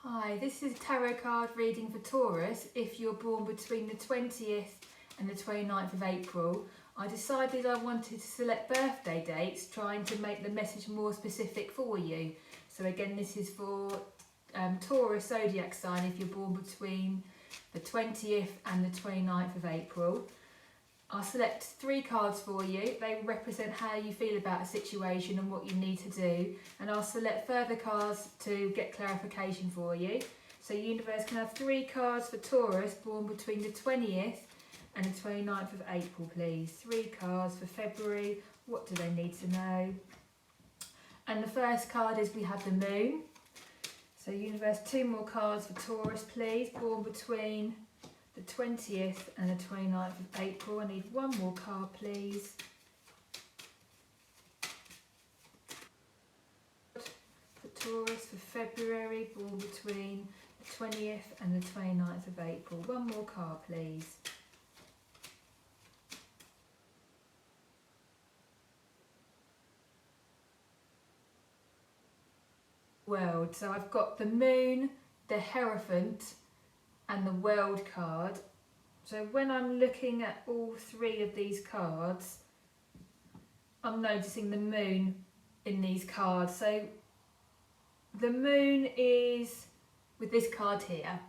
Hi, this is tarot card reading for Taurus if you're born between the 20th and the 29th of April. I decided I wanted to select birthday dates, trying to make the message more specific for you. So again, this is for Taurus zodiac sign if you're born between the 20th and the 29th of April. I'll select 3 cards for you. They represent how you feel about a situation and what you need to do. And I'll select further cards to get clarification for you. So universe can have 3 cards for Taurus born between the 20th and the 29th of April, please. 3 cards for February. What do they need to know? And the first card is we have the moon. So universe, 2 more cards for Taurus, please. Born between the 20th and the 29th of April. I need 1 more card, please. For Taurus for February, born between the 20th and the 29th of April. 1 more card, please. World. So I've got the moon, the Hierophant, and the World card. So when I'm looking at all 3 of these cards, I'm noticing the moon in these cards. So the moon is with this card here.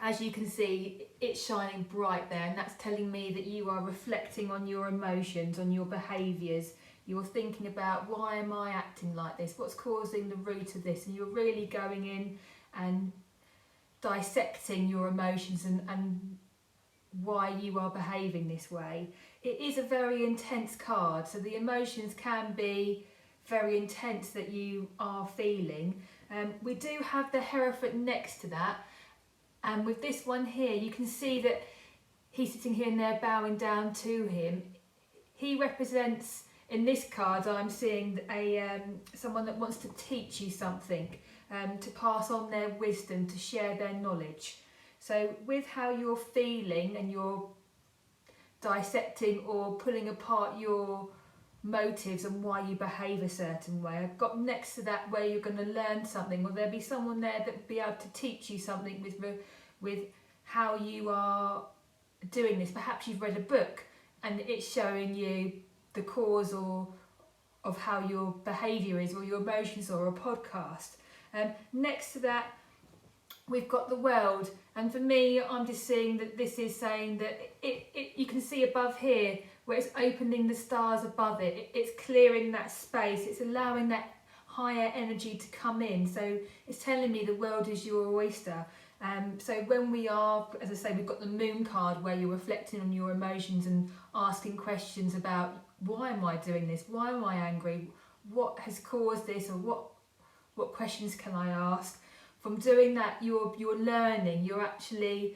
As you can see, it's shining bright there, and that's telling me that you are reflecting on your emotions, on your behaviours. You're thinking about, why am I acting like this? What's causing the root of this? And you're really going in and dissecting your emotions and why you are behaving this way. It is a very intense card, so the emotions can be very intense that you are feeling. We do have the Hierophant next to that, and with this one here you can see that he's sitting here and they're bowing down to him. He represents, in this card I'm seeing someone that wants to teach you something, to pass on their wisdom, to share their knowledge. So with how you're feeling and you're dissecting or pulling apart your motives and why you behave a certain way, I've got next to that where you're going to learn something, or there'll be someone there that will be able to teach you something with how you are doing this. Perhaps you've read a book and it's showing you the cause of how your behaviour is, or your emotions, or a podcast. Next to that we've got the World, and for me I'm just seeing that this is saying that you can see above here where it's opening the stars above it. It's clearing that space, it's allowing that higher energy to come in. So it's telling me the world is your oyster. So when we are, as I say, we've got the moon card where you're reflecting on your emotions and asking questions about, why am I doing this? Why am I angry? What has caused this? Or what questions can I ask? From doing that, you're learning. You're actually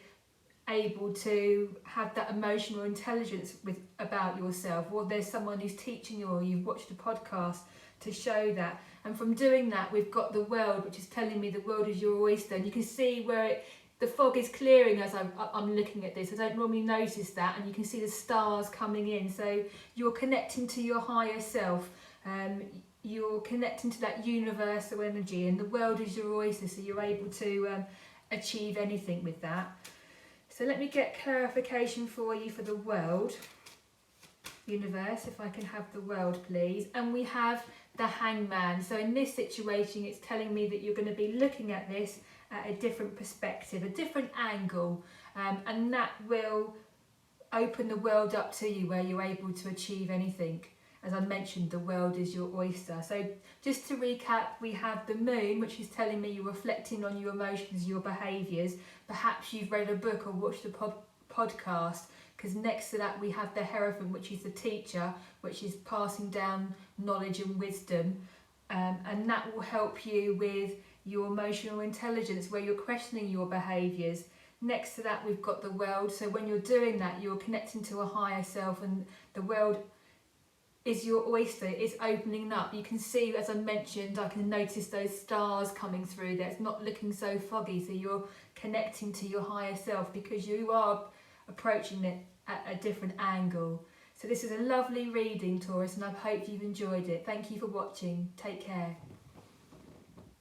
able to have that emotional intelligence about yourself, or there's someone who's teaching you, or you've watched a podcast to show that. And from doing that, we've got the World, which is telling me the world is your oyster. And you can see where the fog is clearing as I'm looking at this. I don't normally notice that, and you can see the stars coming in. So you're connecting to your higher self. You're connecting to that universal energy, and the world is your oyster, so you're able to achieve anything with that. So let me get clarification for you for the World. Universe, if I can have the World, please. And we have the Hangman. So in this situation, it's telling me that you're going to be looking at this at a different perspective, a different angle, and that will open the world up to you, where you're able to achieve anything. As I mentioned, the world is your oyster. So just to recap, we have the moon, which is telling me you're reflecting on your emotions, your behaviours. Perhaps you've read a book or watched a podcast, because next to that we have the Hierophant, which is the teacher, which is passing down knowledge and wisdom. And that will help you with your emotional intelligence, where you're questioning your behaviours. Next to that we've got the World. So when you're doing that, you're connecting to a higher self, and the world is your oyster. It's opening up. You can see, as I mentioned, I can notice those stars coming through there. It's not looking so foggy, so you're connecting to your higher self because you are approaching it at a different angle. So this is a lovely reading, Taurus, and I hope you've enjoyed it. Thank you for watching. Take care.